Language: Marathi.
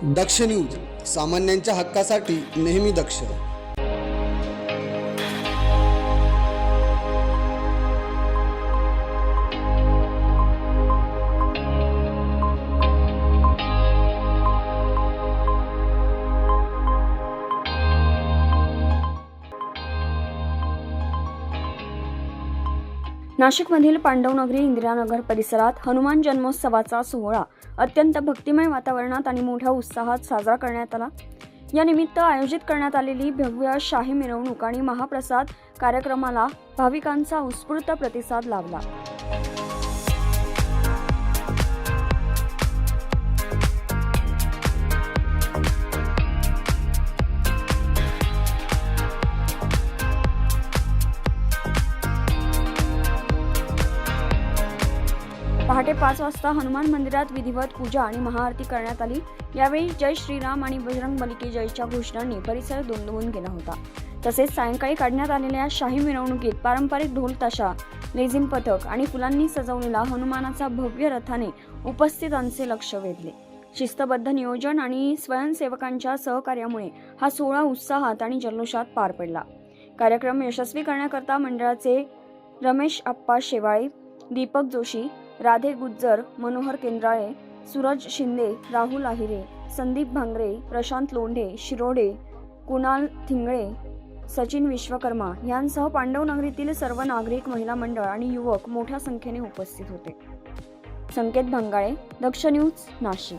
दक्ष न्यूज, सामान्यांच्या हक्कासाठी नेहमी दक्ष. नाशिकमधील पांडवनगरी इंदिरानगर परिसरात हनुमान जन्मोत्सवाचा सोहळा अत्यंत भक्तिमय वातावरणात आणि मोठ्या उत्साहात साजरा करण्यात आला. या निमित्त आयोजित करण्यात आलेली भव्य शाही मिरवणूक आणि महाप्रसाद कार्यक्रमाला भाविकांचा उत्स्फूर्त प्रतिसाद लाभला. पहाटे 5 वाजता हनुमान मंदिरात विधिवत पूजा आणि महाआरती करण्यात आली. यावेळी जय श्रीराम आणि बजरंगबली की जयच्या घोषणांनी परिसर दुमदुमून गेला होता. तसेच सायंकाळी काढण्यात आलेल्या शाही मिरवणुकीत पारंपरिक ढोल ताशा, लेझिम पथक आणि फुलांनी सजवलेला हनुमानाचा भव्य रथाने उपस्थितांचे लक्ष वेधले. शिस्तबद्ध नियोजन आणि स्वयंसेवकांच्या सहकार्यामुळे हा सोहळा उत्साहात आणि जल्लोषात पार पडला. कार्यक्रम यशस्वी करण्याकरता मंडळाचे रमेश आप्पा शेवाळे, दीपक जोशी, राधे गुज्जर, मनोहर केंद्राळे, सूरज शिंदे, राहुल आहिरे, संदीप भांगरे, प्रशांत लोंढे, शिरोडे, कुणाल थिंगळे, सचिन विश्वकर्मा यांसह पांडवनगरीतील सर्व नागरिक, महिला मंडळ आणि युवक मोठ्या संख्येने उपस्थित होते. संकेत भंगाळे, दक्ष न्यूज, नाशिक.